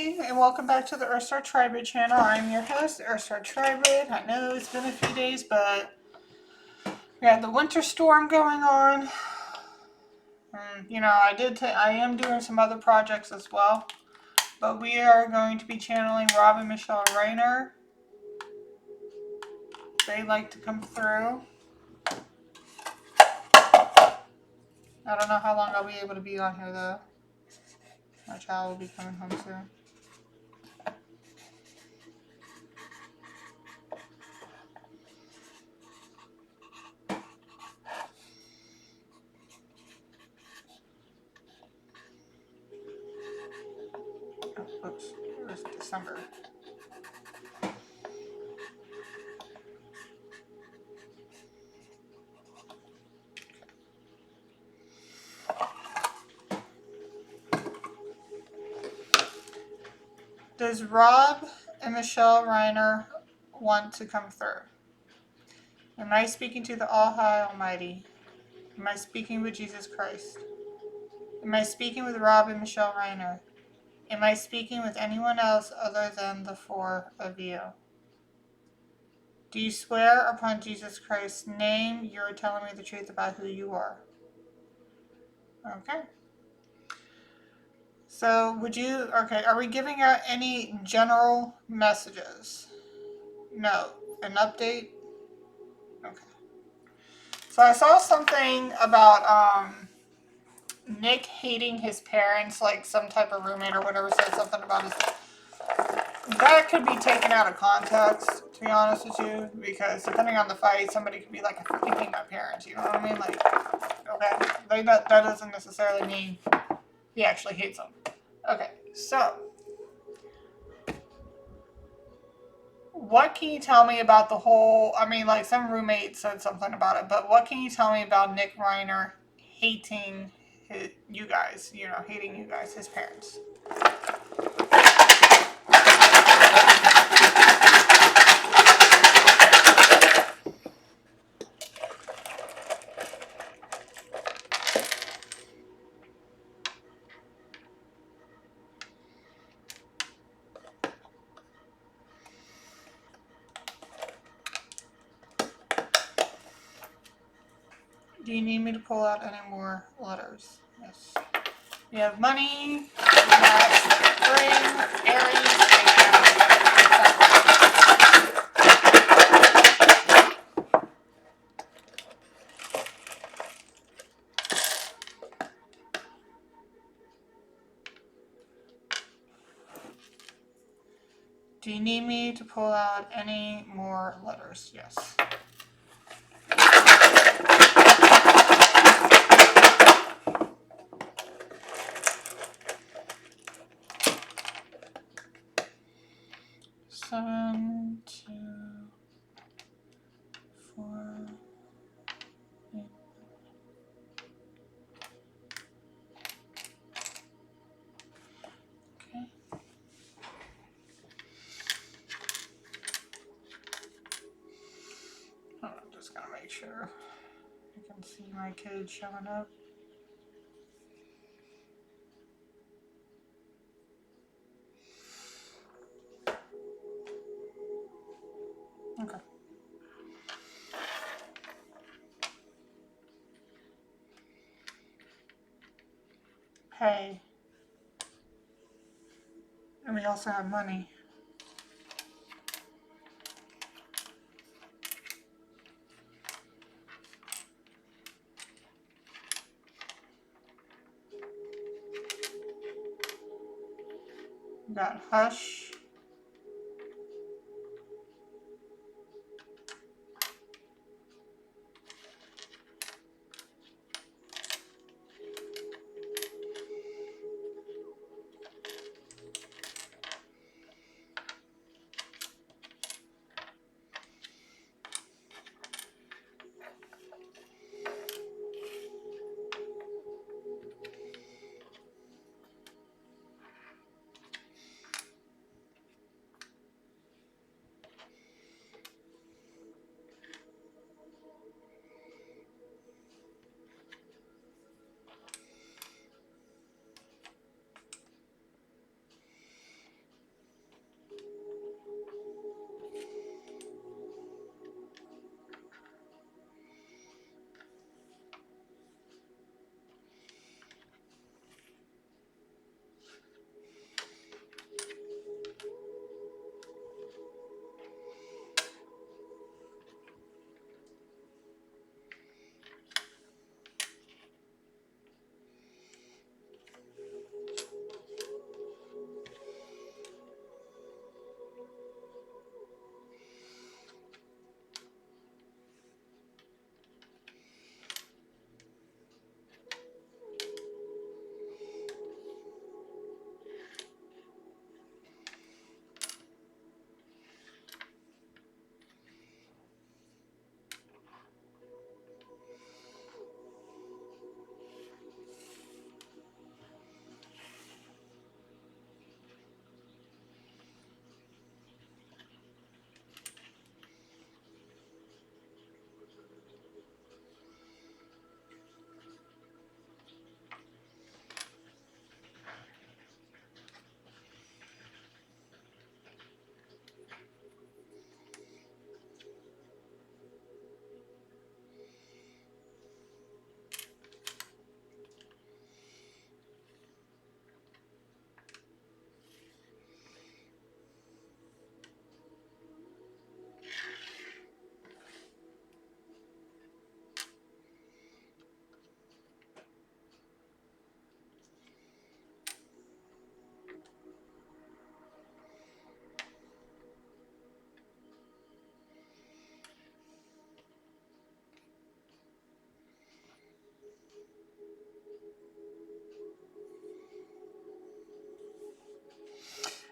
everybody, and welcome back to the Earthstar Tribrid channel. I'm your host, Earthstar Tribrid. I know it's been a few days, but we had the winter storm going on. And, you know, I am doing some other projects as well. But we are going to be channeling Rob and Michelle Reiner. They like to come through. I don't know how long I'll be able to be on here, though. My child will be coming home soon. Oh, oops, it was December. Does Rob and Michelle Reiner want to come through? Am I speaking to the All High Almighty? Am I speaking with Jesus Christ? Am I speaking with Rob and Michelle Reiner? Am I speaking with anyone else other than the four of you? Do you swear upon Jesus Christ's name you're telling me the truth about who you are? Okay. So are we giving out any general messages? No. An update? Okay. So I saw something about Nick hating his parents, like some type of roommate or whatever said something about his... That could be taken out of context, to be honest with you, because depending on the fight, somebody could be like, I fucking hate my parents, you know what I mean? Like, okay, that doesn't necessarily mean he actually hates them. Okay, so, what can you tell me about the whole, I mean, like, some roommate said something about it, but what can you tell me about Nick Reiner hating you guys, hating you guys, his parents? Do you need me to pull out any more letters? Yes. We have money, we have spring, Aries, Do you need me to pull out any more letters? Yes. Seven, 2, 4, 8. Okay. I'm just gonna make sure you can see my code showing up. Okay. Hey. And we also have money. We got hush.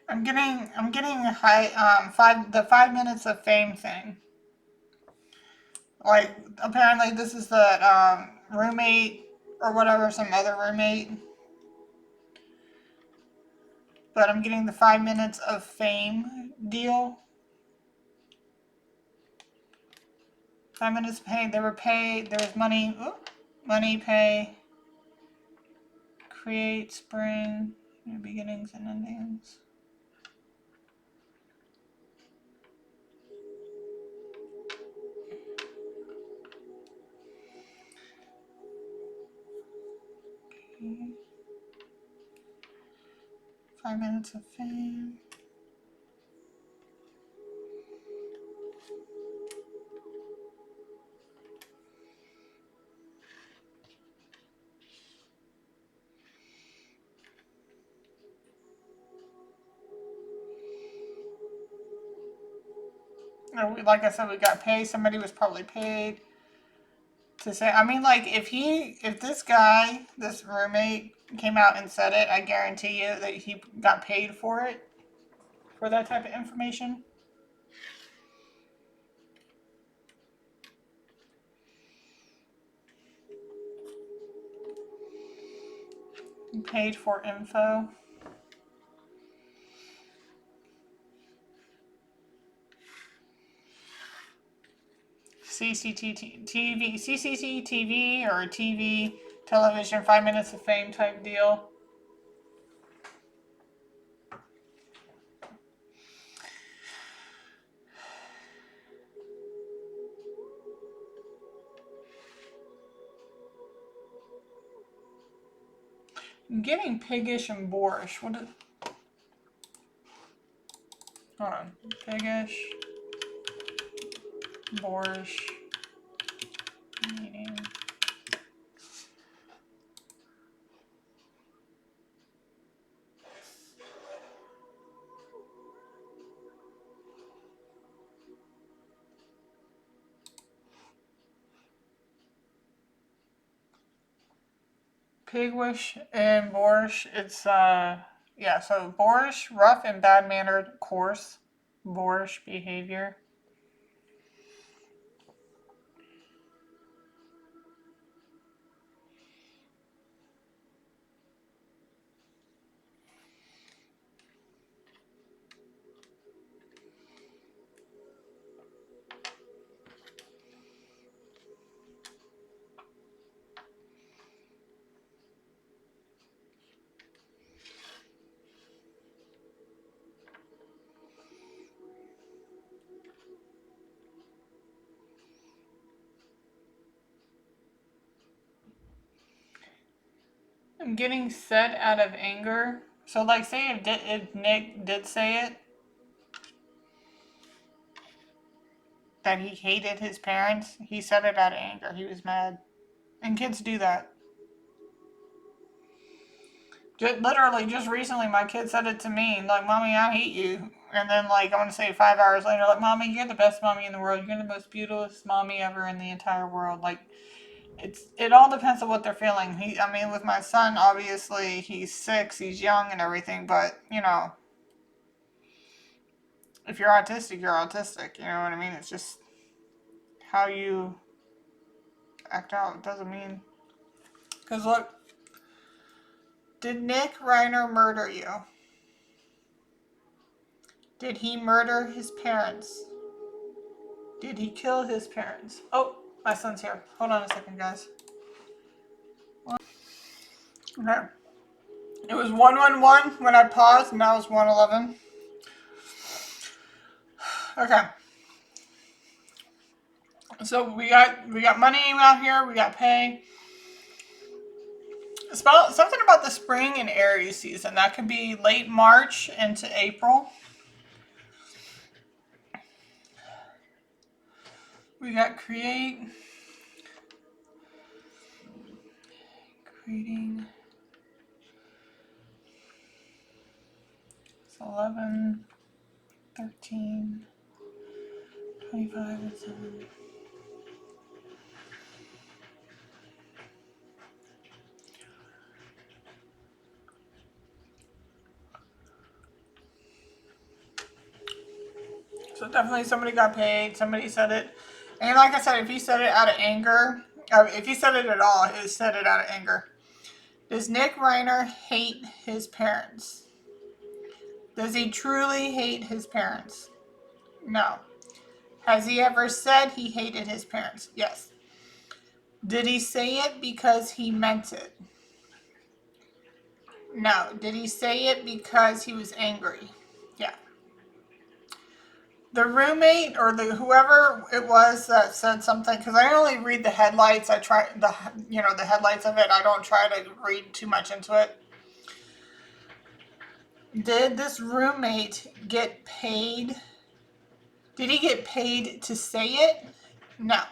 I'm getting high 5 minutes of fame thing. Like apparently this is the roommate or whatever, some other roommate. But I'm getting the 5 minutes of fame deal. 5 minutes paid. They were paid. There was money. Money pay. Create spring. New beginnings and endings. Okay. 5 minutes of fame. Like I said, we got paid. Somebody was probably paid to say. I mean, like if this guy, this roommate, came out and said it, I guarantee you that he got paid for it, for that type of information. He paid for info. CCTV or TV, television, 5 minutes of fame type deal. I'm getting piggish and boorish. What is... Hold on. Piggish, boorish, meaning. Pigwish and boorish, it's, yeah, so boorish, rough and bad-mannered, coarse, boorish behavior. I'm getting set out of anger. So, like, say if Nick did say it, that he hated his parents, he said it out of anger. He was mad. And kids do that. Literally, just recently, my kid said it to me, like, "Mommy, I hate you." And then, like, I want to say 5 hours later, like, "Mommy, you're the best mommy in the world. You're the most beautiful mommy ever in the entire world." Like, it all depends on what they're feeling. I mean, with my son, obviously, he's 6, he's young and everything, but, you know, if you're autistic, you're autistic. You know what I mean? It's just how you act out. It doesn't mean. Because, look, did Nick Reiner murder you? Did he murder his parents? Did he kill his parents? Oh, my son's here. Hold on a second, guys. Okay. It was 111 when I paused, and now it's 111. Okay. So we got money out here. We got pay. It's about something about the spring and Aries season. That could be late March into April. We got creating. It's 11, 13, 25, and 7. So definitely somebody got paid. Somebody said it. And like I said, if he said it out of anger, if he said it at all, he said it out of anger. Does Nick Reiner hate his parents? Does he truly hate his parents? No. Has he ever said he hated his parents? Yes. Did he say it because he meant it? No. Did he say it because he was angry? Yeah. The roommate or the whoever it was that said something, because I only read the headlights. I try the headlights of it. I don't try to read too much into it. Did this roommate get paid? Did he get paid to say it? No.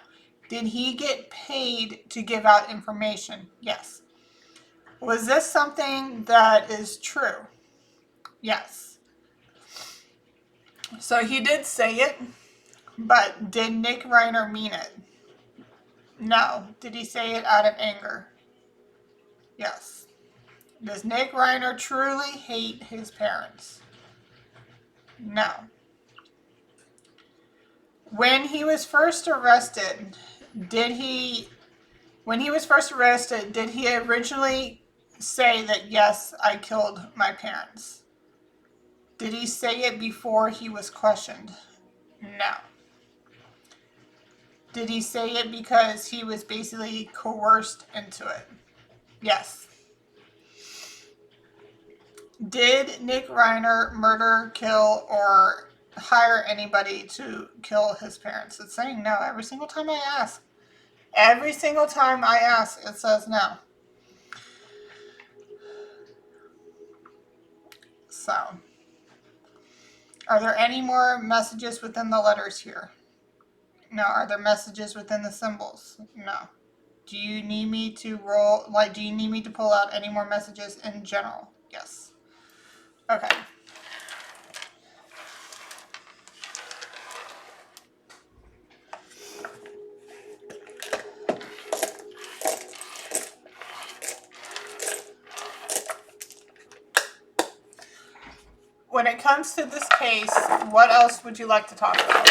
Did he get paid to give out information? Yes. Was this something that is true? Yes. So he did say it, but did Nick Reiner mean it? No. Did he say it out of anger? Yes. Does Nick Reiner truly hate his parents? No. When he was first arrested, did he originally say that, yes, I killed my parents? Did he say it before he was questioned? No. Did he say it because he was basically coerced into it? Yes. Did Nick Reiner murder, kill, or hire anybody to kill his parents? It's saying no every single time I ask. Every single time I ask, it says no. So, are there any more messages within the letters here? No. Are there messages within the symbols? No. Do you need me to do you need me to pull out any more messages in general? Yes. Okay. When it comes to this case, what else would you like to talk about?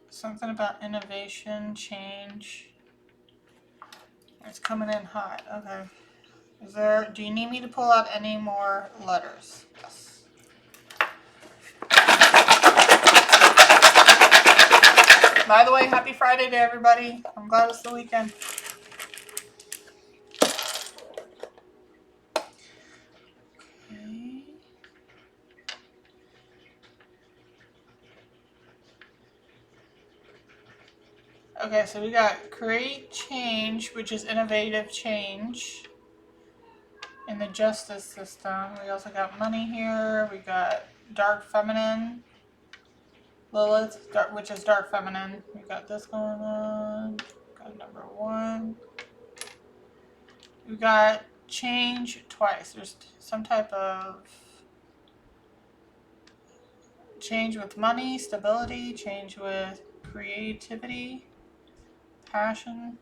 Something about innovation, change. It's coming in hot. Okay. Do you need me to pull out any more letters? Yes. By the way, happy Friday to everybody. I'm glad it's the weekend. Okay. Okay, so we got create change, which is innovative change in the justice system. We also got money here. We got dark feminine. Lilith, which is dark feminine. We got this going on. Got number 1. We got change twice. There's some type of change with money, stability, change with creativity, passion.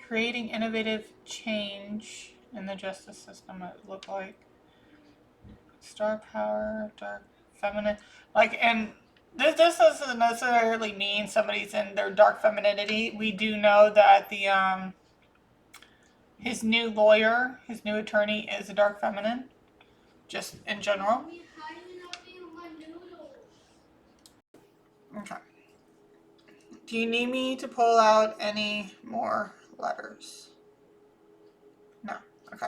Creating innovative change in the justice system, it looked like. Star power, dark feminine. And this doesn't necessarily mean somebody's in their dark femininity. We do know that his new lawyer, his new attorney is a dark feminine, just in general. Okay. Do you need me to pull out any more letters? No. Okay.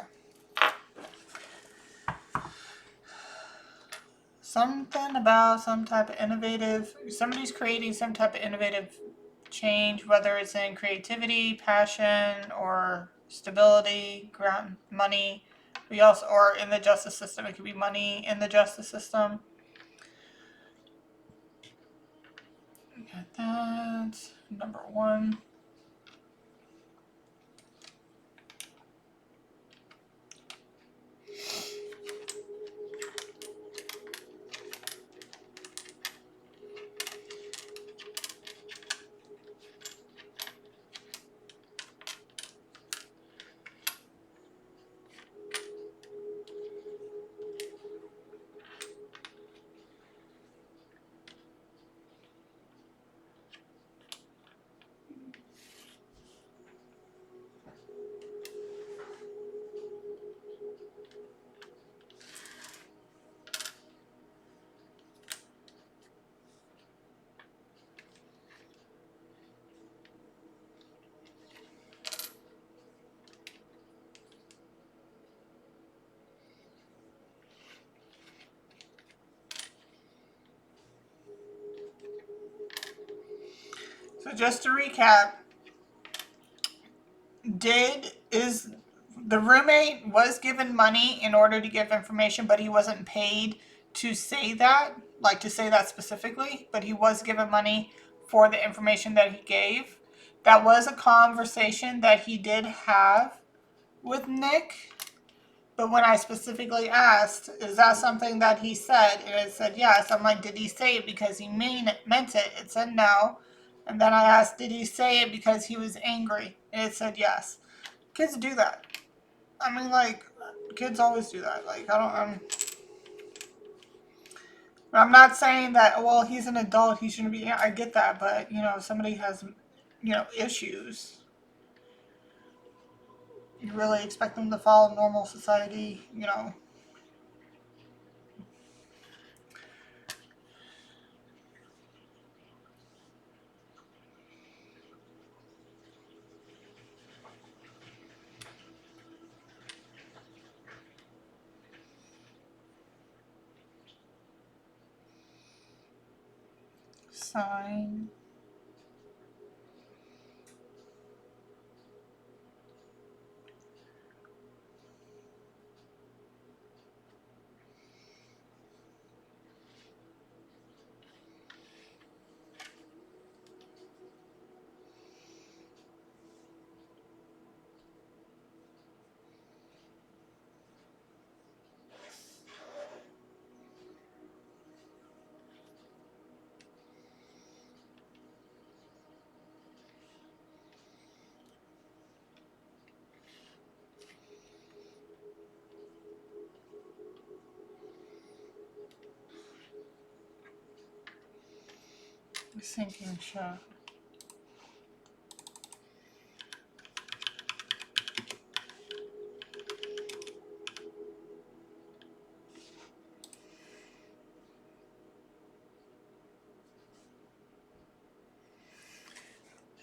Something about some type of innovative, somebody's creating some type of innovative change, whether it's in creativity, passion, or stability, ground, money. Or in the justice system, it could be money in the justice system. Got that. Number 1. just to recap, the roommate was given money in order to give information, but he wasn't paid to say that, like to say that specifically, but he was given money for the information that he gave. That was a conversation that he did have with Nick, but when I specifically asked, is that something that he said? And it said yes. I'm like, did he say it because he meant it? It said no. And then I asked, did he say it because he was angry? And it said yes. Kids do that. I mean, like, kids always do that. Like, I'm not saying that, well, he's an adult, he shouldn't be, I get that, but, you know, if somebody has, you know, issues, you really expect them to follow normal society, you know. Sign. Sinking ship.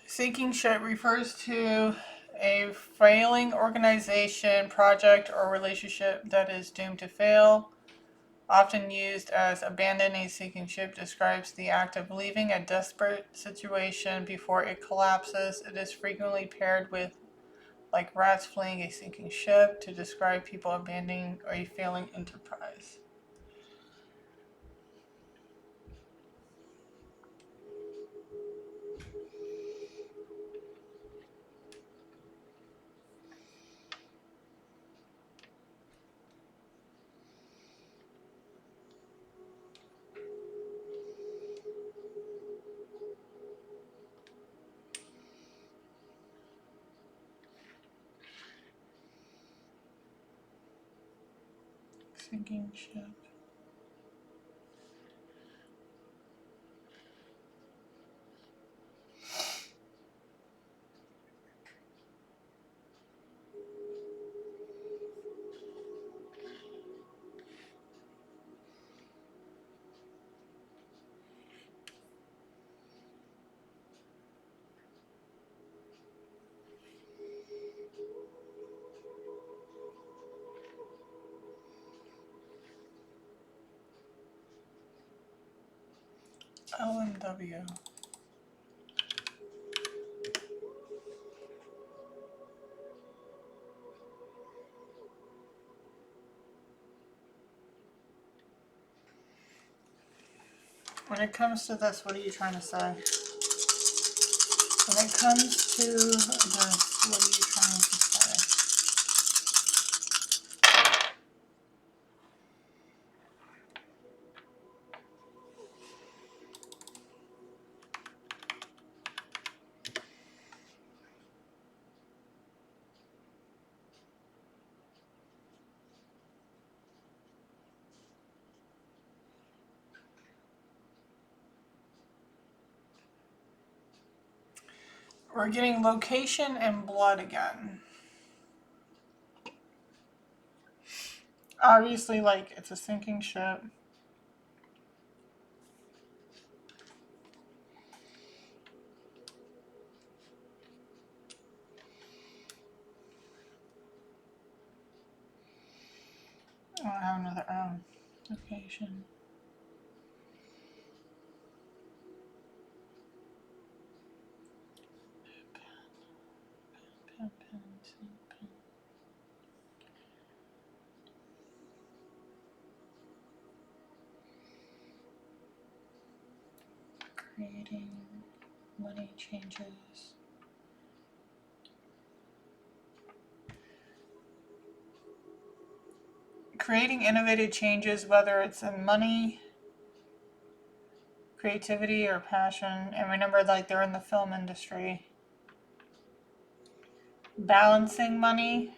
Sinking ship refers to a failing organization, project, or relationship that is doomed to fail. Often used as abandoning a sinking ship, describes the act of leaving a desperate situation before it collapses. It is frequently paired with like rats fleeing a sinking ship to describe people abandoning a failing enterprise. Sinking ship. LMW. When it comes to this, what are you trying to say? When it comes to this, what are you trying to say? We're getting location and blood again. Obviously, like, it's a sinking ship. I have another location. Creating money changes. Creating innovative changes, whether it's in money, creativity, or passion. And remember, like, they're in the film industry. Balancing money.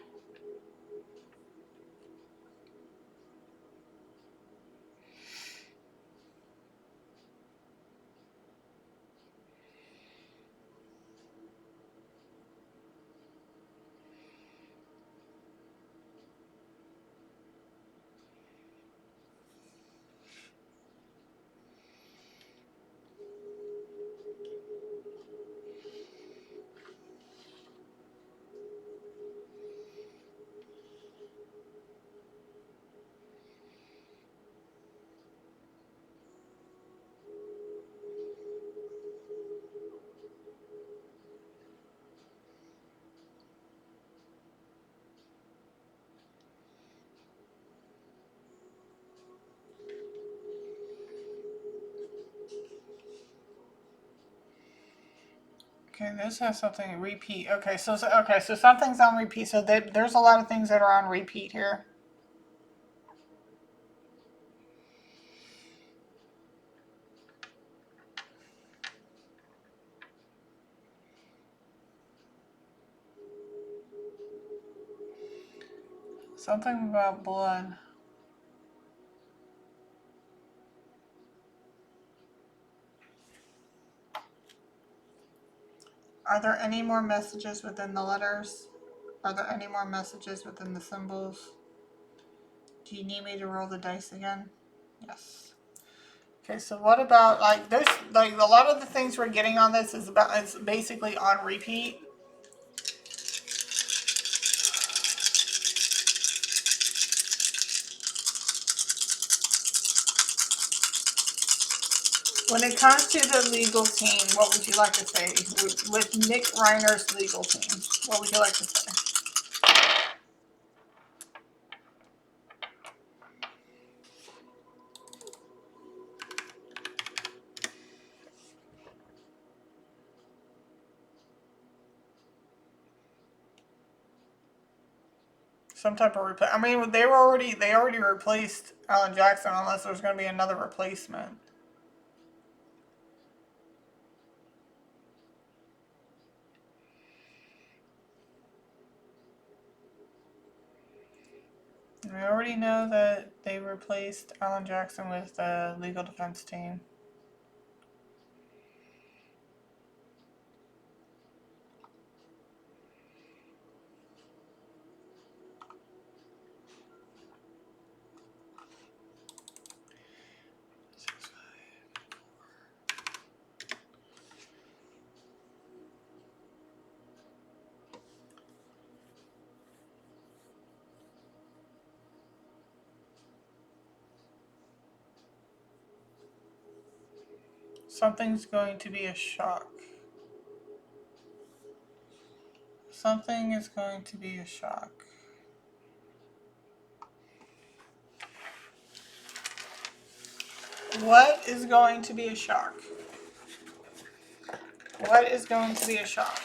Okay, this has something repeat. Okay, so something's on repeat. So there's a lot of things that are on repeat here. Something about blood. Are there any more messages within the letters? Are there any more messages within the symbols? Do you need me to roll the dice again? Yes. Okay, so what about like this? Like a lot of the things we're getting on this is basically on repeat. When it comes to the legal team, what would you like to say? With Nick Reiner's legal team, what would you like to say? Some type of replace. I mean, they already replaced Alan Jackson, unless there's going to be another replacement. We already know that they replaced Alan Jackson with the legal defense team. Something's going to be a shock. Something is going to be a shock. What is going to be a shock? What is going to be a shock?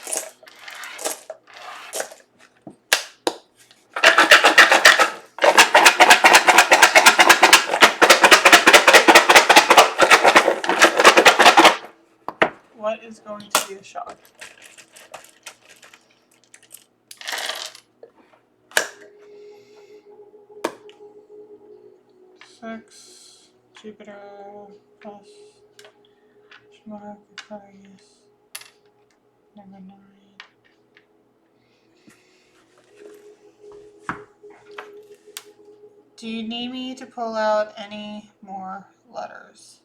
What is going to be a shock? Six, Jupiter plus Mark Aquarius, number 9. Do you need me to pull out any more letters?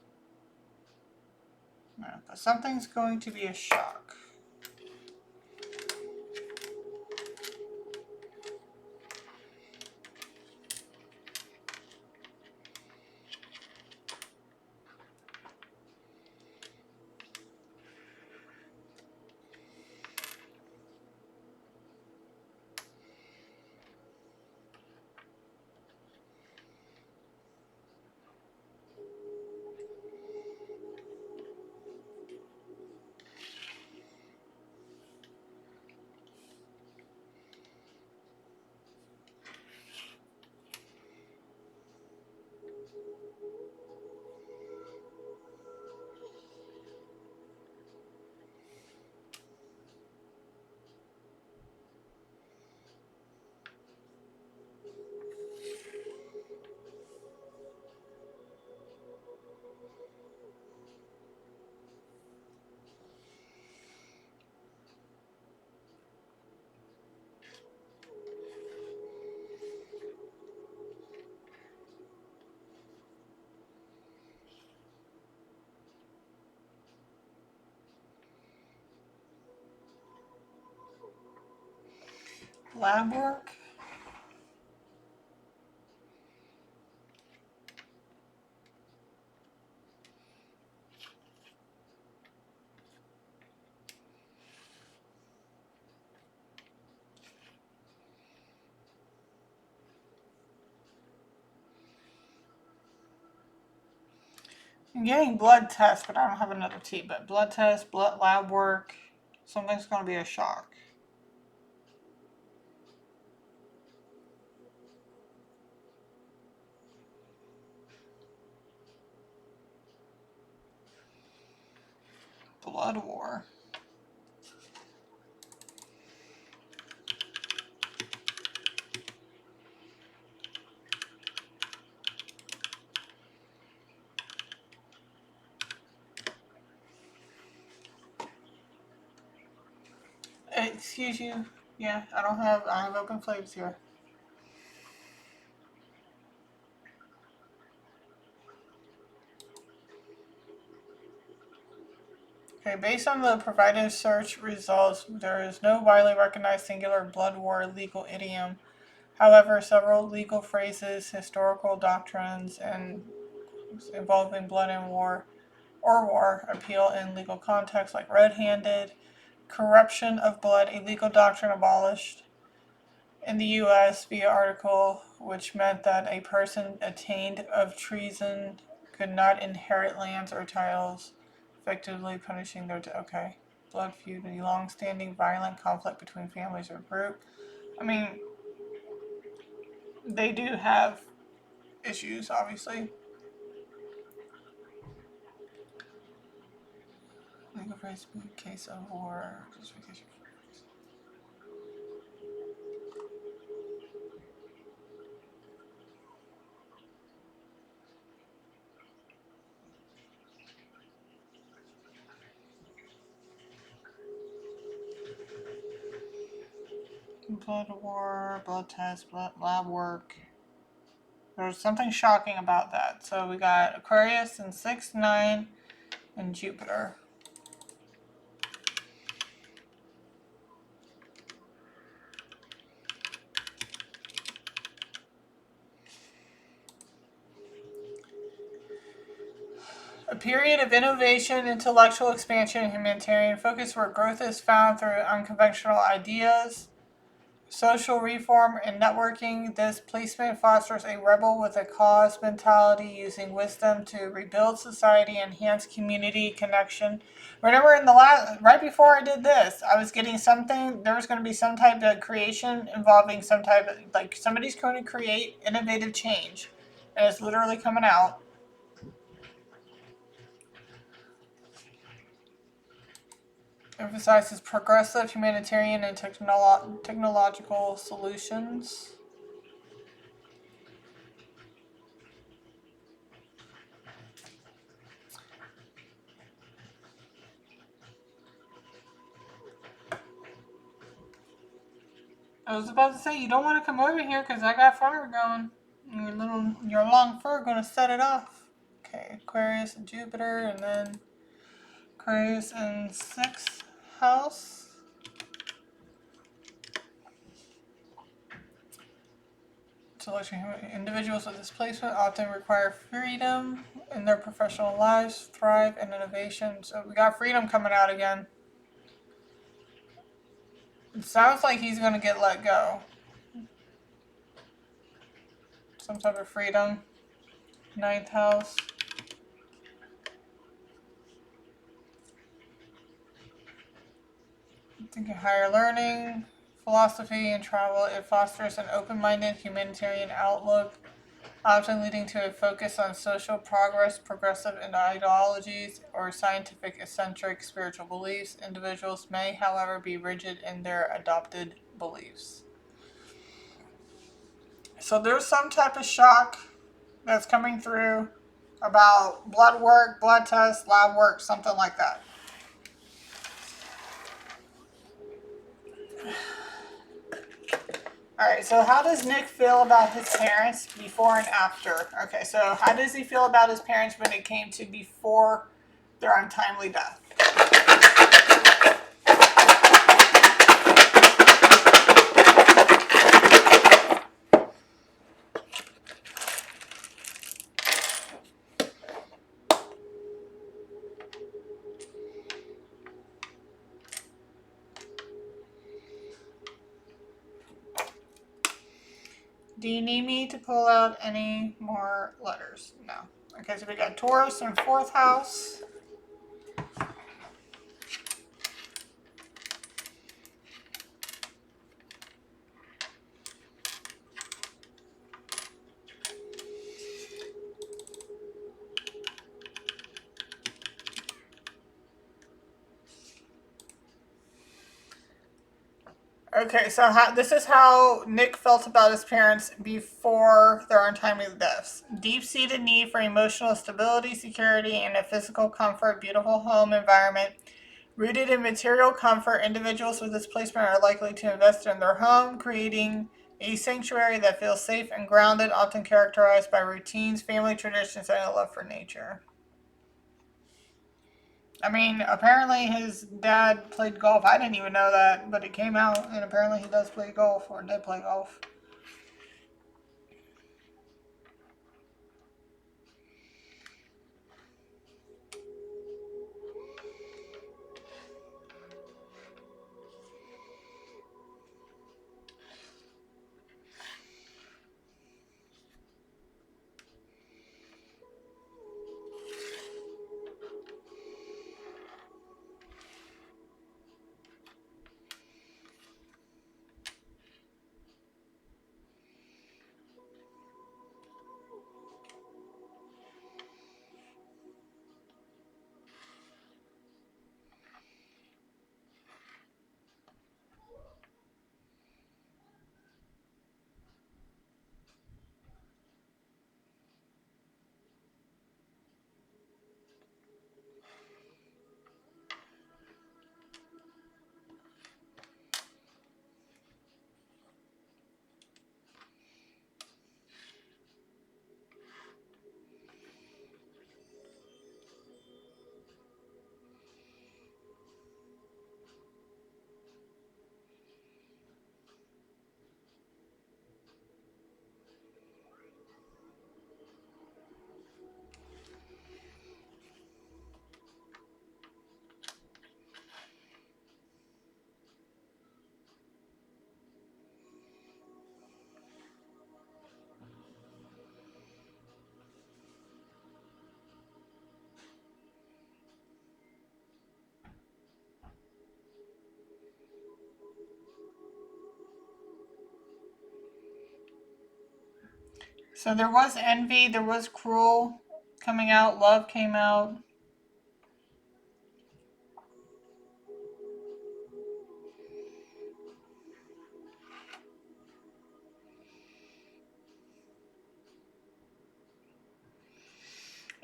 No, but something's going to be a shock. Lab work? I'm getting blood tests, but I don't have another T. But blood test, blood lab work, something's going to be a shock. Blood war. Excuse you. Yeah, I have open flames here. Okay, based on the provided search results, there is no widely recognized singular blood war legal idiom. However, several legal phrases, historical doctrines, and involving blood and war appeal in legal contexts like red-handed, corruption of blood, a legal doctrine abolished in the U.S. via article, which meant that a person attainted of treason could not inherit lands or titles, effectively punishing their okay. Blood feud, a long-standing violent conflict between families or group. I mean, they do have issues, obviously. Legal phrase, case of war, justification. Blood war, blood test, blood lab work. There's something shocking about that. So we got Aquarius and 6-9 and Jupiter. A period of innovation, intellectual expansion, and humanitarian focus where growth is found through unconventional ideas, social reform, and networking. This placement fosters a rebel with a cause mentality, using wisdom to rebuild society, enhance community connection. Remember, in the right before I did this, I was getting something. There was going to be some type of creation involving some type of, like, somebody's going to create innovative change, and it's literally coming out. Emphasizes progressive, humanitarian, and technological solutions. I was about to say, you don't want to come over here because I got fire going. Your long fur going to set it off. Okay, Aquarius and Jupiter, and then Aquarius in 6th house. Selection. Individuals with this placement often require freedom in their professional lives, thrive in innovation. So we got freedom coming out again. It sounds like he's going to get let go. Some type of freedom. 9th house. Thinking higher learning, philosophy, and travel. It fosters an open-minded humanitarian outlook, often leading to a focus on social progress, progressive ideologies, or scientific eccentric spiritual beliefs. Individuals may, however, be rigid in their adopted beliefs. So there's some type of shock that's coming through about blood work, blood tests, lab work, something like that. Alright, so how does Nick feel about his parents before and after? Okay, so how does he feel about his parents when it came to before their untimely death? Do you need me to pull out any more letters? No. Okay, so we got Taurus in 4th house. Okay, so this is how Nick felt about his parents before their untimely deaths. Deep-seated need for emotional stability, security, and a physical comfort, beautiful home environment. Rooted in material comfort, individuals with this placement are likely to invest in their home, creating a sanctuary that feels safe and grounded, often characterized by routines, family traditions, and a love for nature. I mean, apparently his dad played golf. I didn't even know that, but it came out, and apparently he does play golf, or did play golf. So there was envy, there was cruel coming out, love came out.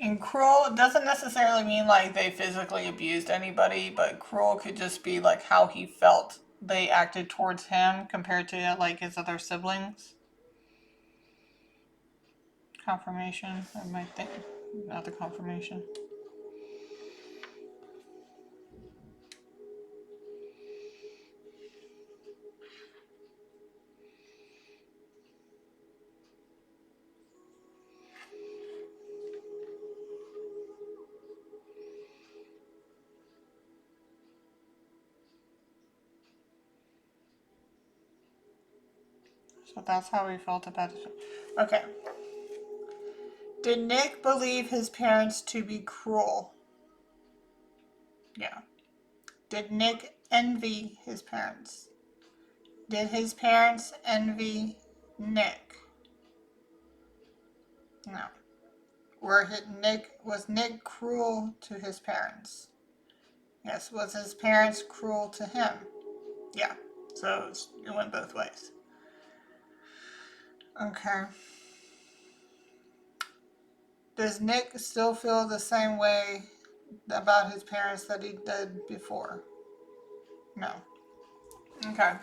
And cruel doesn't necessarily mean like they physically abused anybody, but cruel could just be like how he felt they acted towards him compared to like his other siblings. Confirmation, I might think, not the confirmation. So that's how he felt about it. Okay. Did Nick believe his parents to be cruel? Yeah. Did Nick envy his parents? Did his parents envy Nick? No. Was Nick cruel to his parents? Yes. Was his parents cruel to him? Yeah. So it went both ways. Okay. Does Nick still feel the same way about his parents that he did before? No. Okay.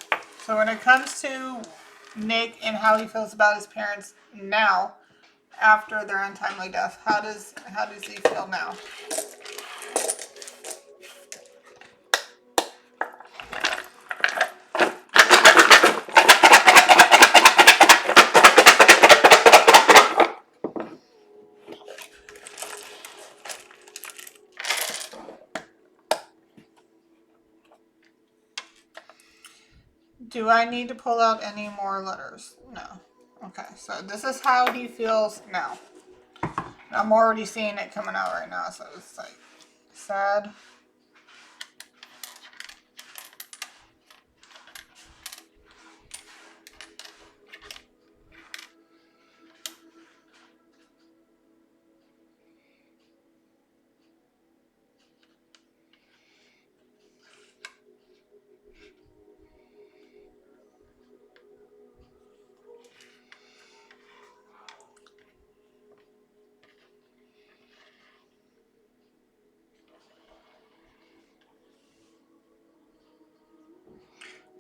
So when it comes to Nick and how he feels about his parents now, after their untimely death, how does he feel now? Do I need to pull out any more letters? No. Okay, so this is how he feels now. I'm already seeing it coming out right now, so it's like sad.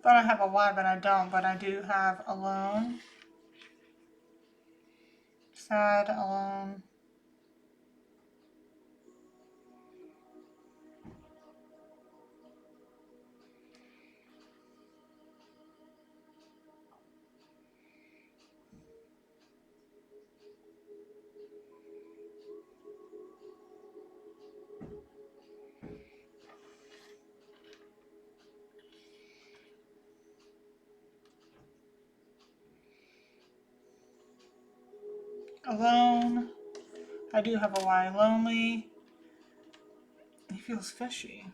Thought I have a Y, but I don't. But I do have alone, sad, alone. Alone. I do have a Y. Lonely. He feels fishy.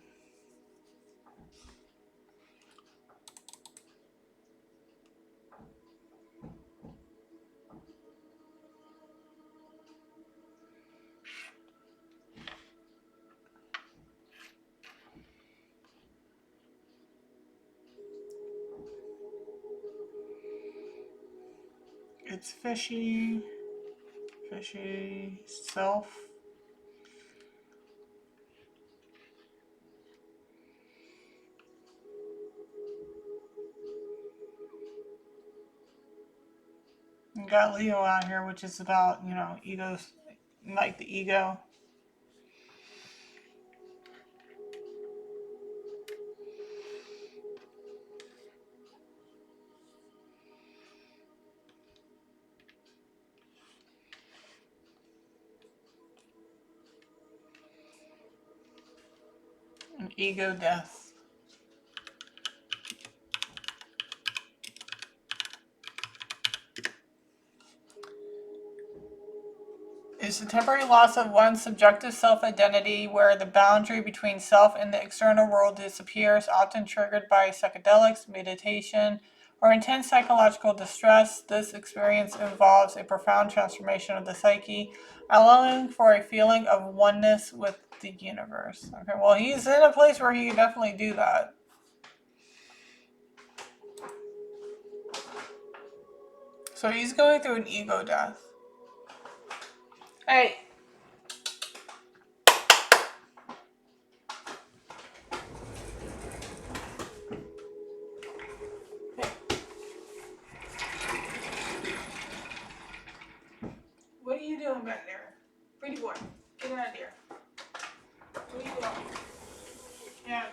It's fishy. Fishy. Self. You got Leo out here, which is about, you know, egos, like the ego. An ego death. Is the temporary loss of one's subjective self-identity where the boundary between self and the external world disappears, often triggered by psychedelics, meditation, or intense psychological distress. This experience involves a profound transformation of the psyche, allowing for a feeling of oneness with the universe. Okay, well, he's in a place where he can definitely do that. So he's going through an ego death. Hey. What are you doing back there? Pretty boy, get out of here. What are you doing? Yeah.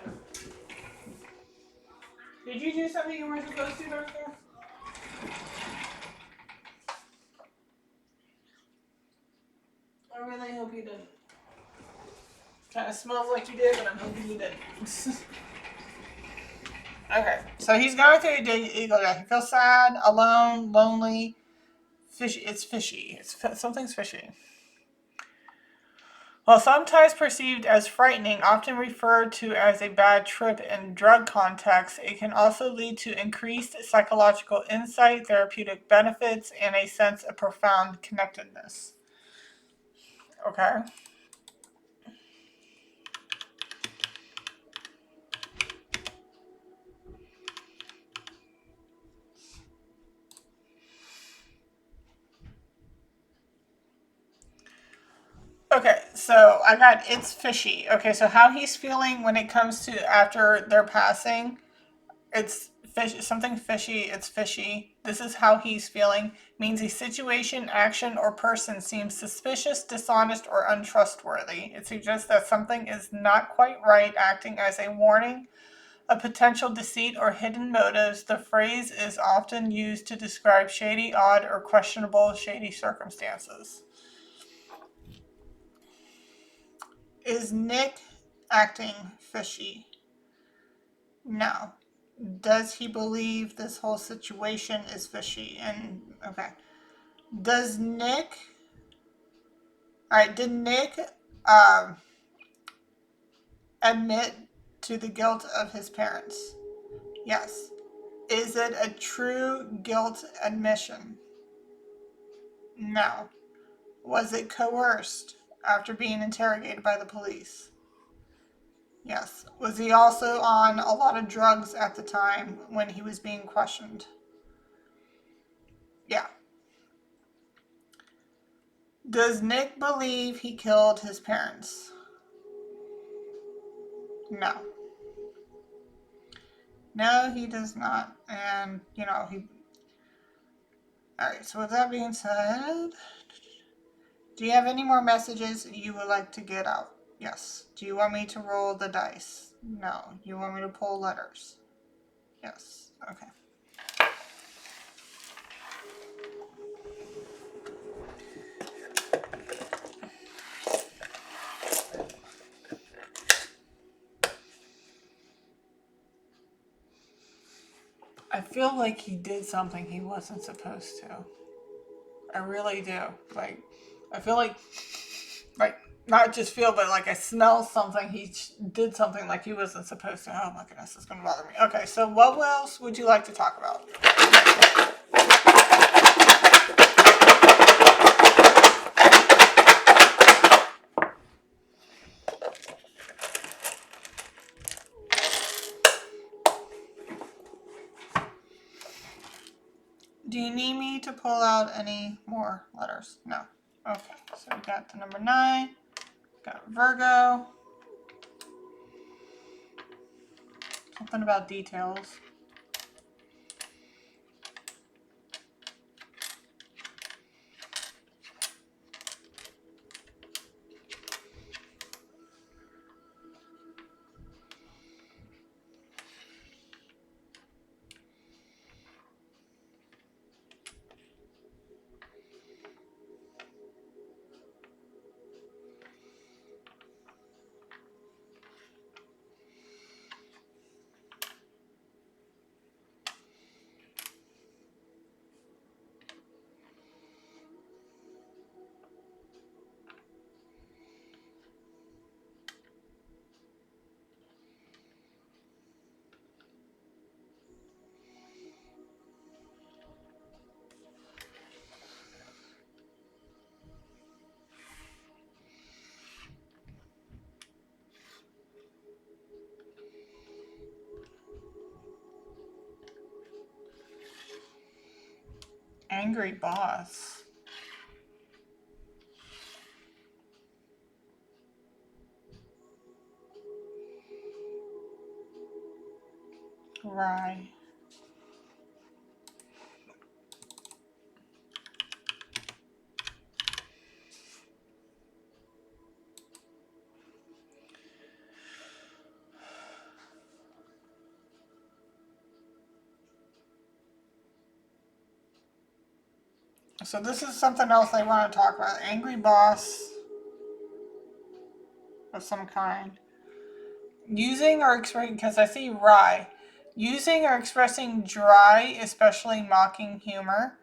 Did you do something you weren't supposed to back there? I really hope you didn't. Kind of smells like you did, but I'm hoping you didn't. Okay, so he's going through a ego death. He feels sad, alone, lonely. Fishy. It's fishy. Something's fishy. While sometimes perceived as frightening, often referred to as a bad trip in drug contexts, it can also lead to increased psychological insight, therapeutic benefits, and a sense of profound connectedness. Okay. Okay, so I got it's fishy. Okay, so how he's feeling when it comes to after their passing, it's fish, something fishy, it's fishy. This is how he's feeling. Means a situation, action, or person seems suspicious, dishonest, or untrustworthy. It suggests that something is not quite right, acting as a warning of potential deceit or hidden motives. The phrase is often used to describe shady, odd, or questionable shady circumstances. Is Nick acting fishy? No. Does he believe this whole situation is fishy? And okay. Does Nick, alright, did Nick um, admit to the guilt of his parents? Yes. Is it a true guilt admission? No. Was it coerced after being interrogated by the police? Yes. Was he also on a lot of drugs at the time when he was being questioned? Yeah. Does Nick believe he killed his parents? No. No, he does not. And, he. Alright, so with that being said, do you have any more messages you would like to get out? Yes. Do you want me to roll the dice? No. You want me to pull letters? Yes. Okay. I feel like he did something he wasn't supposed to. I really do. I feel like, not just feel, but I smell something. He did something like he wasn't supposed to. Oh my goodness, it's going to bother me. Okay, so what else would you like to talk about? Do you need me to pull out any more letters? No. Okay, so we got the number 9. Got Virgo. Something about details. Angry boss. Right. So this is something else I want to talk about. Angry boss of some kind. Using or expressing, because I see wry. Using or expressing dry, especially mocking humor,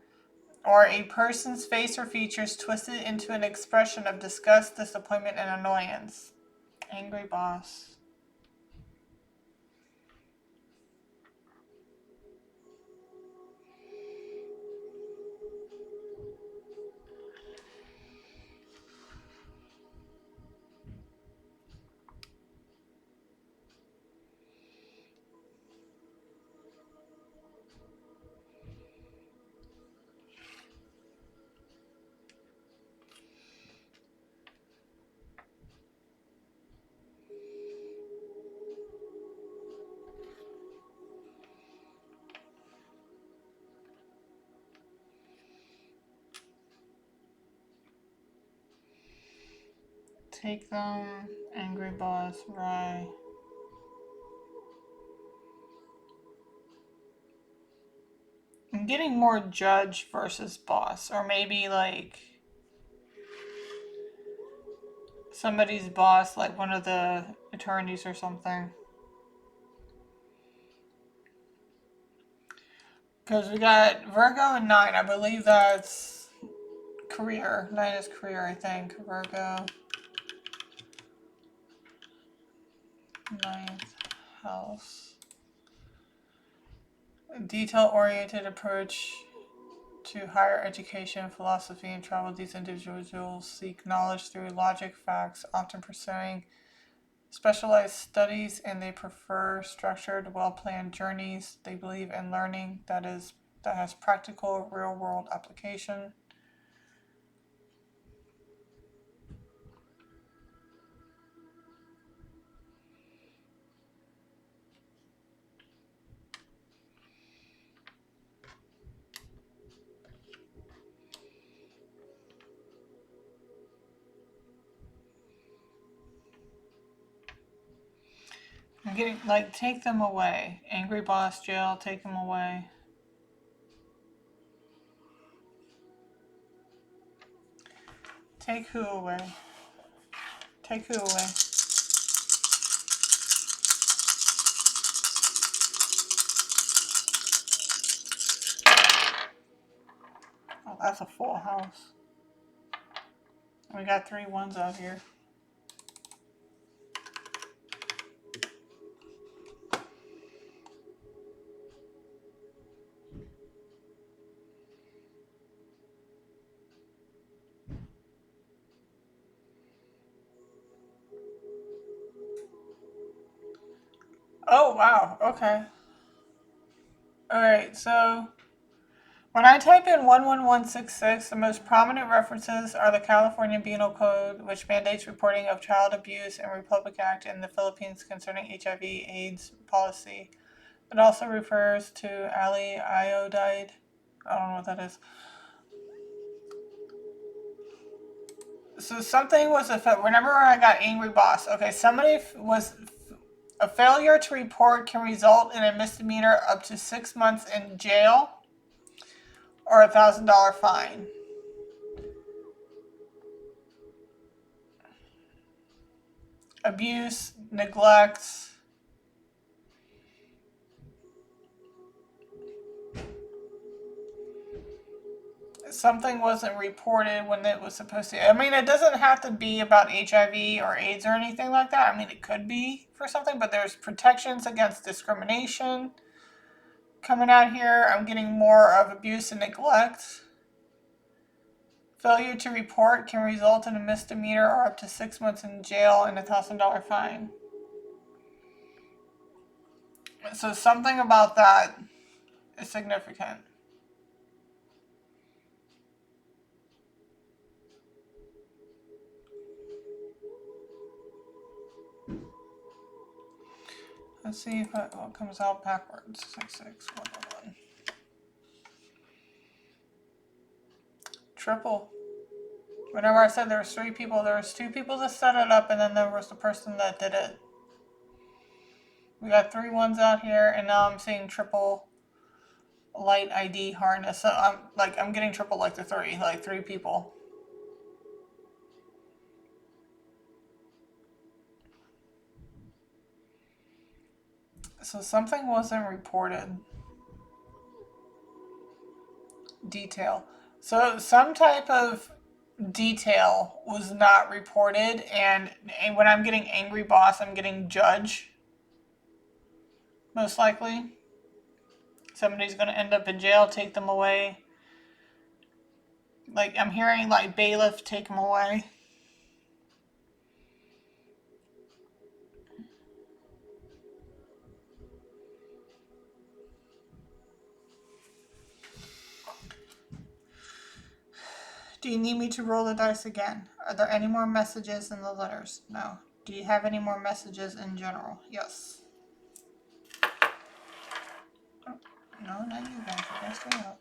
or a person's face or features twisted into an expression of disgust, disappointment, and annoyance. Angry boss. Take them, angry boss, right. I'm getting more judge versus boss, or maybe somebody's boss, like one of the attorneys or something. Because we got Virgo and 9. I believe that's career. 9 is career, I think. Virgo. 9th house. A detail-oriented approach to higher education, philosophy, and travel. These individuals seek knowledge through logic, facts, often pursuing specialized studies, and they prefer structured, well-planned journeys. They believe in learning that has practical, real-world application. I'm getting, like, take them away. Angry boss, jail, take them away. Take who away? Take who away? Oh, that's a full house. We got 3 1s out here. Oh, wow. Okay. Alright, so when I type in 11166, the most prominent references are the California Penal Code, which mandates reporting of child abuse, and Republic Act in the Philippines concerning HIV/AIDS policy. It also refers to Ali iodide. I don't know what that is. So something was whenever I got angry boss. Okay, somebody was a failure to report can result in a misdemeanor up to 6 months in jail or $1,000 fine. Abuse, neglect. Something wasn't reported when it was supposed to. I mean, it doesn't have to be about HIV or AIDS or anything like that. I mean, it could be for something, but there's protections against discrimination coming out here. I'm getting more of abuse and neglect. Failure to report can result in a misdemeanor or up to 6 months in jail and $1,000 fine. So something about that is significant. Let's see if what comes out backwards. 66111. Triple. Whenever I said there was 3 people, there was 2 people that set it up, and then there was the person that did it. We got 3 1s out here, and now I'm seeing triple light ID harness. So I'm getting triple like the 3, like 3 people. So something wasn't reported. Detail. So some type of detail was not reported, and when I'm getting angry boss, I'm getting judge. Most likely. Somebody's going to end up in jail, take them away. Like, I'm hearing, like, bailiff, take them away. Do you need me to roll the dice again? Are there any more messages in the letters? No. Do you have any more messages in general? Yes. Oh, no, not you guys. You guys stay up.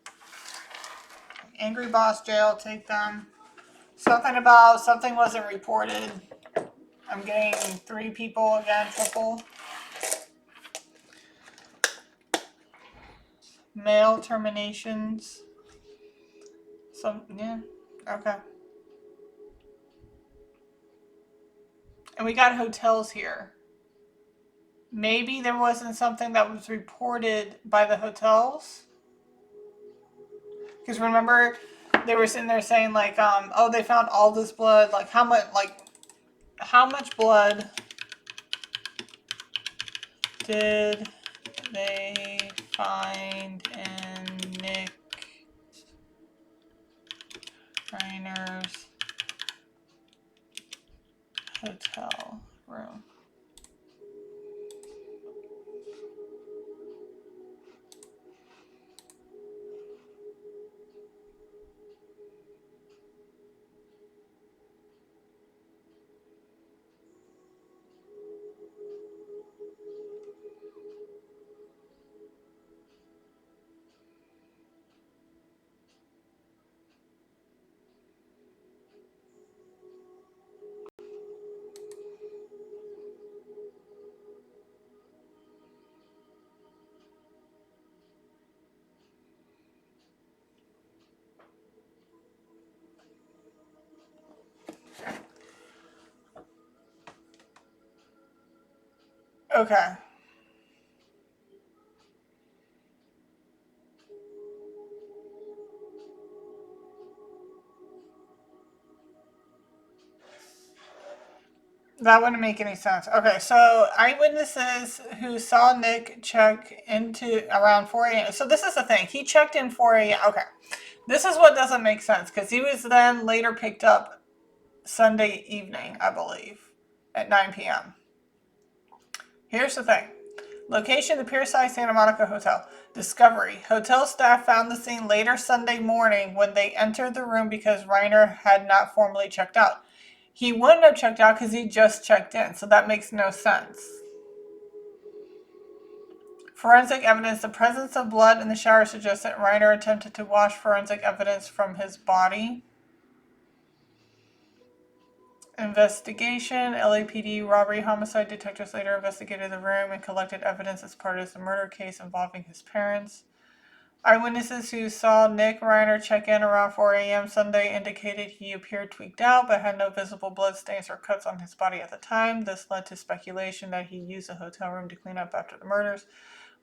Angry boss, jail, take them. Something about something wasn't reported. I'm getting 3 people again, triple. Mail terminations. Yeah, okay. And we got hotels here. Maybe there wasn't something that was reported by the hotels. Because remember, they were sitting there saying like, oh, they found all this blood. Like how much blood did they find in Nick Reiner's hotel room? Okay. That wouldn't make any sense. Okay, so eyewitnesses who saw Nick check into around 4 a.m. So this is the thing. He checked in 4 a.m. Okay. This is what doesn't make sense because he was then later picked up Sunday evening, I believe, at 9 p.m. Here's the thing. Location, the Pierside Santa Monica Hotel. Discovery. Hotel staff found the scene later Sunday morning when they entered the room because Reiner had not formally checked out. He wouldn't have checked out because he just checked in, so that makes no sense. Forensic evidence. The presence of blood in the shower suggests that Reiner attempted to wash forensic evidence from his body. Investigation. LAPD robbery homicide detectives later investigated the room and collected evidence as part of the murder case involving his parents. Eyewitnesses who saw Nick Reiner check in around 4 a.m. Sunday indicated he appeared tweaked out but had no visible bloodstains or cuts on his body at the time. This led to speculation that he used the hotel room to clean up after the murders,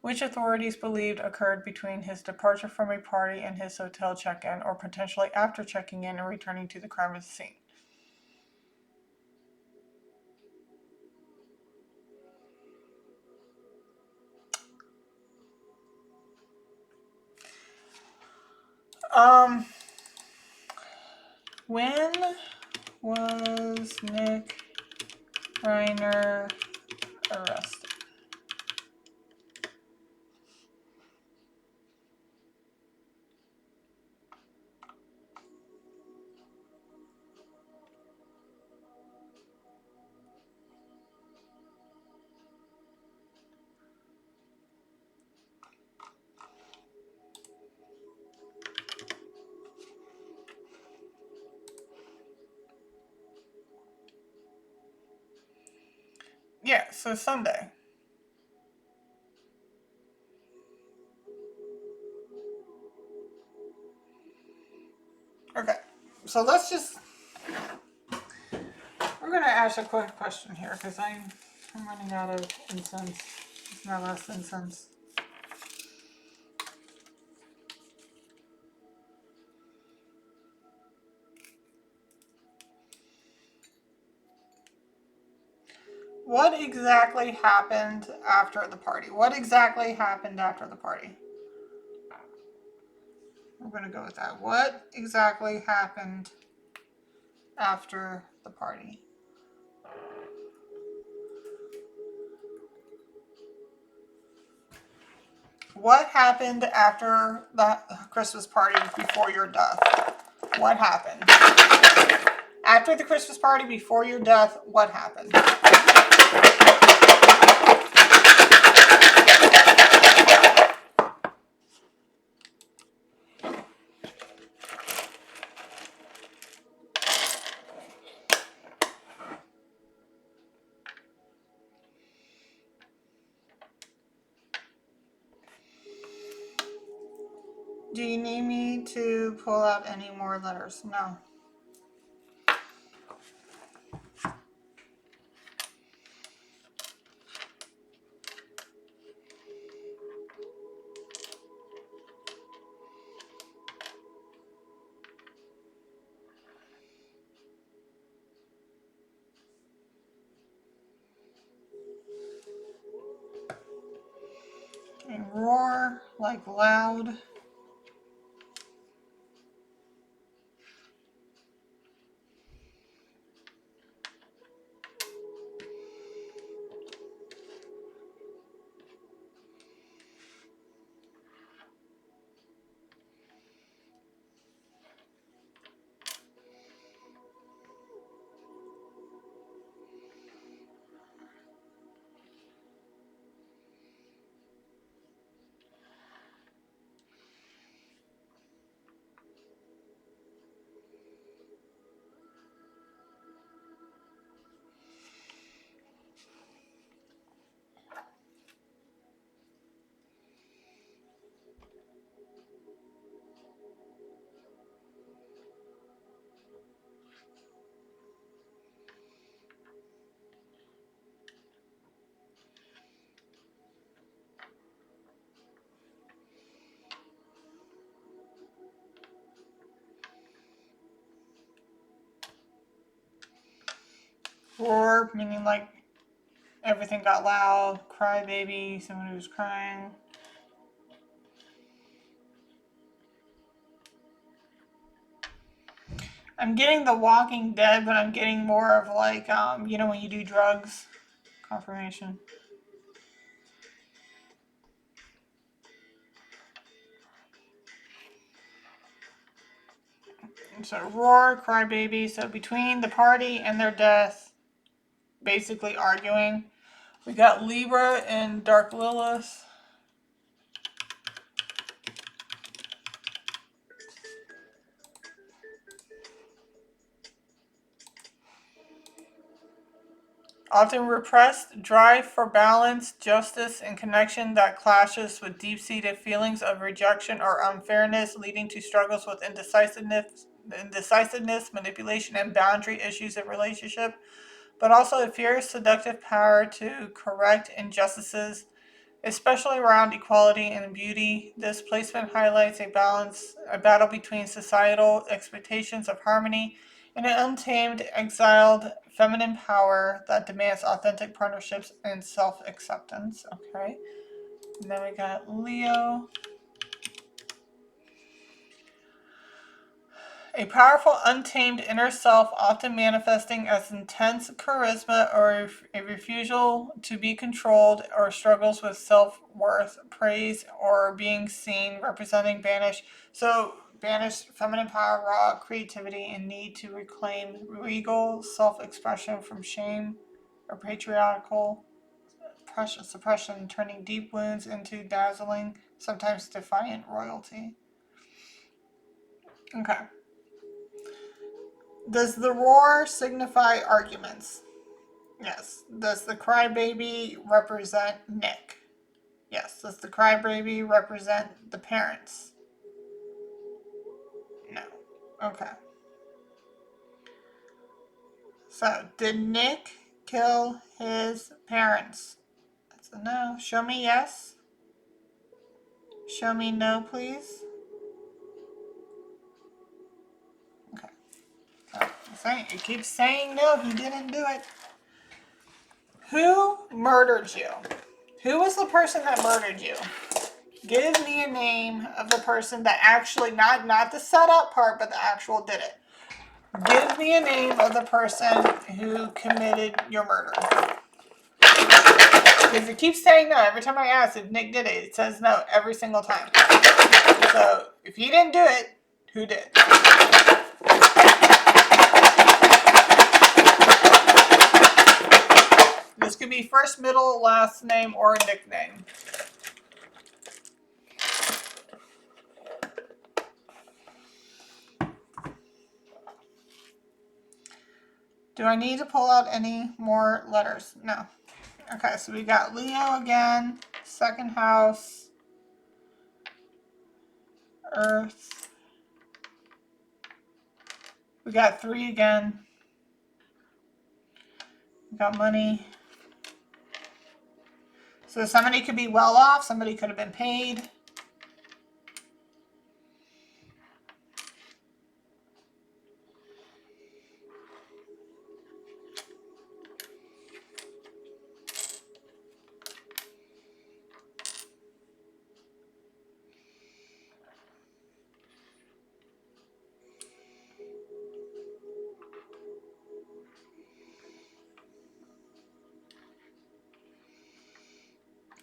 which authorities believed occurred between his departure from a party and his hotel check-in, or potentially after checking in and returning to the crime scene. When was Nick Reiner arrested? Yeah, so Sunday. Okay, so let's just... We're going to ask a quick question here because I'm running out of incense. It's my last incense. What exactly happened after the party? What exactly happened after the party? We're going to go with that. What exactly happened after the party? What happened after the Christmas party before your death? What happened? After the Christmas party before your death, what happened? Do you need me to pull out any more letters? No. like loud. Roar, meaning like everything got loud. Cry baby, someone who's crying. I'm getting The Walking Dead, but I'm getting more of like, you know, when you do drugs, confirmation. So roar, crybaby. So between the party and their death, basically arguing. We got Libra and Dark Lilith. Often repressed, drive for balance, justice, and connection that clashes with deep-seated feelings of rejection or unfairness, leading to struggles with indecisiveness, manipulation, and boundary issues in relationship, but also a fierce, seductive power to correct injustices, especially around equality and beauty. This placement highlights a battle between societal expectations of harmony and an untamed, exiled feminine power that demands authentic partnerships and self-acceptance. Okay. And then we got Leo. A powerful, untamed inner self, often manifesting as intense charisma or a refusal to be controlled, or struggles with self-worth, praise, or being seen, representing banished. So, banished feminine power, raw creativity, and need to reclaim regal self-expression from shame or patriarchal suppression, turning deep wounds into dazzling, sometimes defiant royalty. Okay. Does the roar signify arguments? Yes. Does the crybaby represent Nick? Yes. Does the crybaby represent the parents? No. Okay. So, did Nick kill his parents? That's a no. Show me yes. Show me no, please. Okay. It keeps saying no, he didn't do it. Who murdered you? Who was the person that murdered you? Give me a name of the person that actually, not the setup part, but the actual did it. Give me a name of the person who committed your murder. Because it keeps saying no. Every time I ask if Nick did it, it says no every single time. So, if he didn't do it, who did? This could be first, middle, last name, or nickname. Do I need to pull out any more letters? No. Okay, so we got Leo again, second house, Earth. We got 3 again. We got money. So somebody could be well off, somebody could have been paid.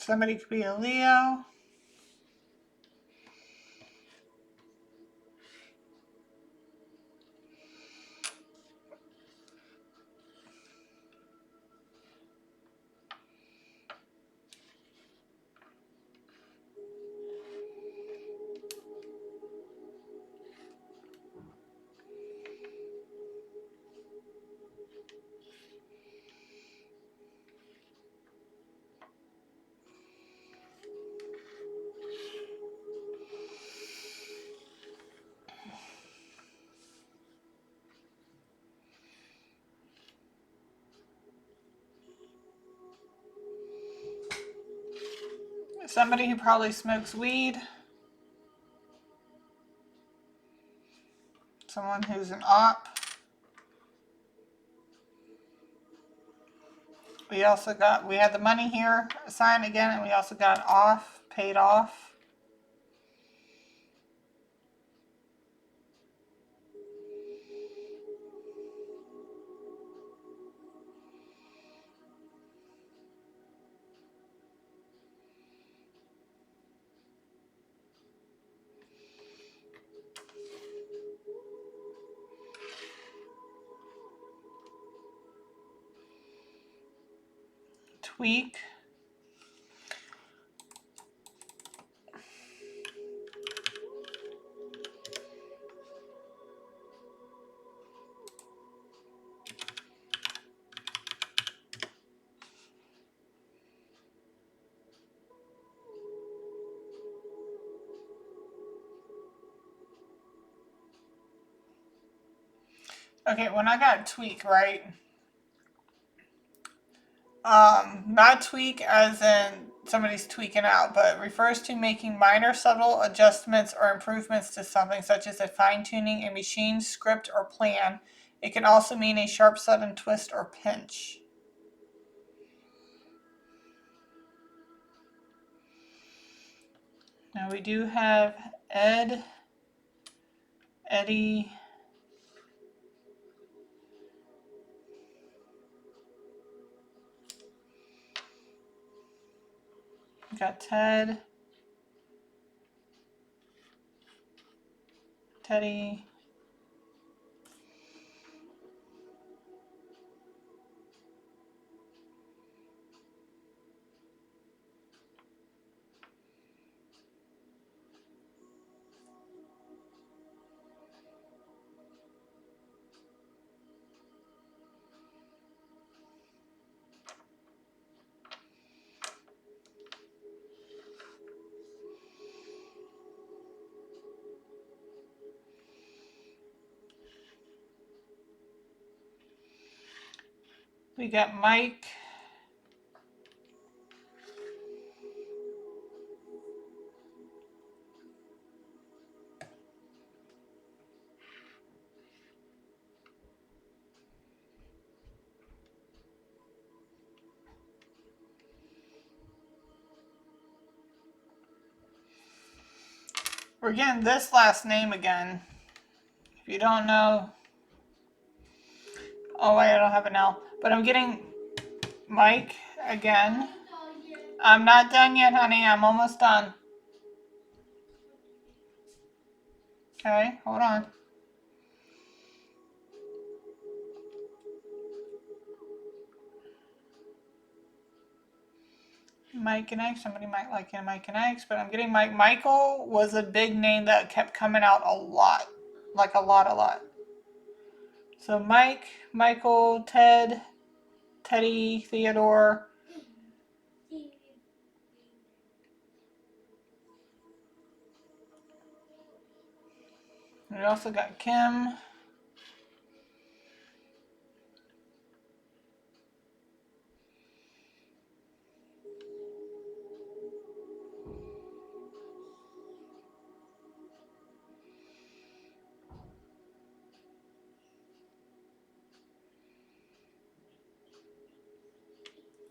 Somebody could be a Leo. Somebody who probably smokes weed. Someone who's an op. We had the money here, assigned again, and we also got off, paid off. Tweak. Okay, when I got tweak, right? Not tweak as in somebody's tweaking out, but it refers to making minor subtle adjustments or improvements to something, such as a fine-tuning a machine script or plan. It can also mean a sharp sudden twist or pinch. Now we do have Eddie. We got Ted. Teddy. We got Mike. We're getting this last name again. If you don't know. Oh, wait, I don't have an L. But I'm getting Mike again. I'm not done yet, honey. I'm almost done. Okay, hold on. Mike and X. Somebody might like him, Mike and X, but I'm getting Mike. Michael was a big name that kept coming out a lot. Like a lot. So Mike, Michael, Ted, Teddy, Theodore. We also got Kim.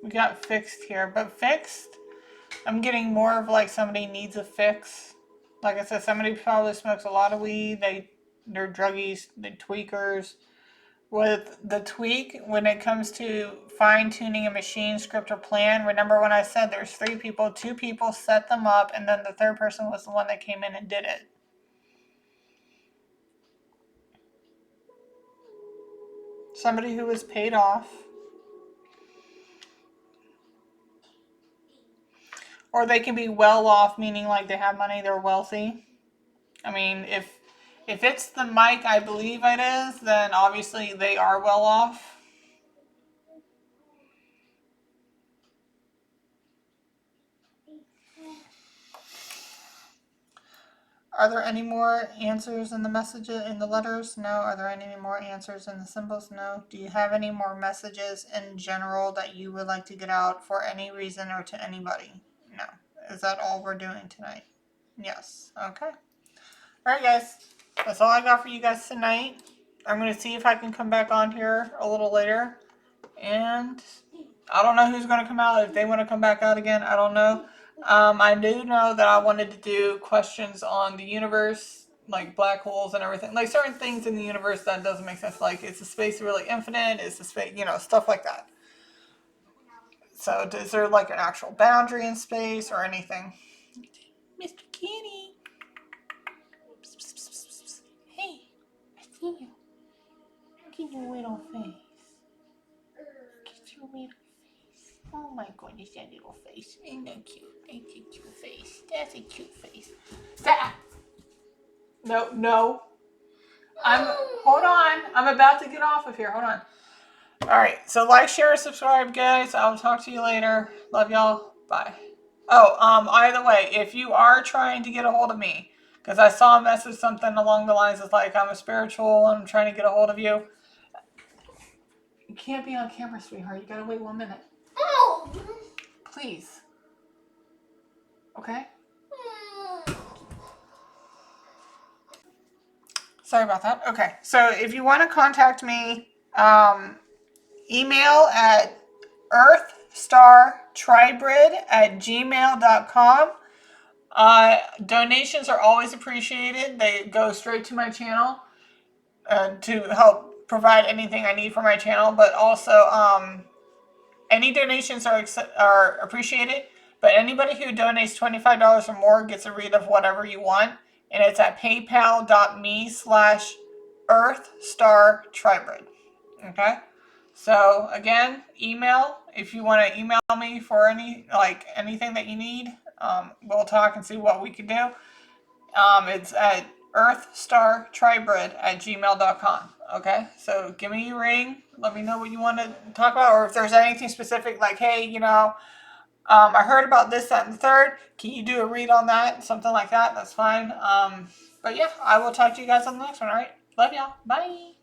We got fixed here, but fixed, I'm getting more of like somebody needs a fix. Like I said, somebody probably smokes a lot of weed. They're druggies, they're tweakers. with the tweak when it comes to fine-tuning a machine script or plan. Remember when I said there's 3 people, 2 people set them up, and then the third person was the one that came in and did it. Somebody who was paid off. Or they can be well off, meaning like they have money, they're wealthy. I mean, if it's the mic I believe it is, then obviously they are well off. Are there any more answers in the messages, in the letters? No. Are there any more answers in the symbols? No. Do you have any more messages in general that you would like to get out for any reason or to anybody? No. Is that all we're doing tonight? Yes. Okay. Alright guys, that's all I got for you guys tonight. I'm going to see if I can come back on here a little later. And I don't know who's going to come out. If they want to come back out again, I don't know. I do know that I wanted to do questions on the universe, like black holes and everything. Like certain things in the universe that doesn't make sense. Like, is the space really infinite? Is the space, stuff like that. So is there like an actual boundary in space or anything? Mr. Kitty. Hey, I see you. Look at your little face. Look at your little face. Oh my goodness, that little face. Isn't that cute? That's a cute face. That's a cute face. Stop! No. Hold on. I'm about to get off of here. Hold on. Alright, so like, share, subscribe, guys. I'll talk to you later. Love y'all. Bye. Oh, either way, if you are trying to get a hold of me, because I saw a message, something along the lines of like, I'm a spiritual and I'm trying to get a hold of you. You can't be on camera, sweetheart. You gotta wait 1 minute. Oh! Please. Okay? Sorry about that. Okay, so if you want to contact me, email at earthstartribrid@gmail.com. Donations are always appreciated. They go straight to my channel to help provide anything I need for my channel, but also any donations are appreciated. But anybody who donates $25 or more gets a read of whatever you want, and it's at paypal.me/earthstartribrid. Okay. So again, email if you want to email me for anything that you need. We'll talk and see what we can do. It's at earthstartribrid@gmail.com. Okay, so give me a ring. Let me know what you want to talk about, or if there's anything specific, like, hey, I heard about this, that, and the third. Can you do a read on that? Something like that. That's fine. But yeah, I will talk to you guys on the next one. All right. Love y'all. Bye.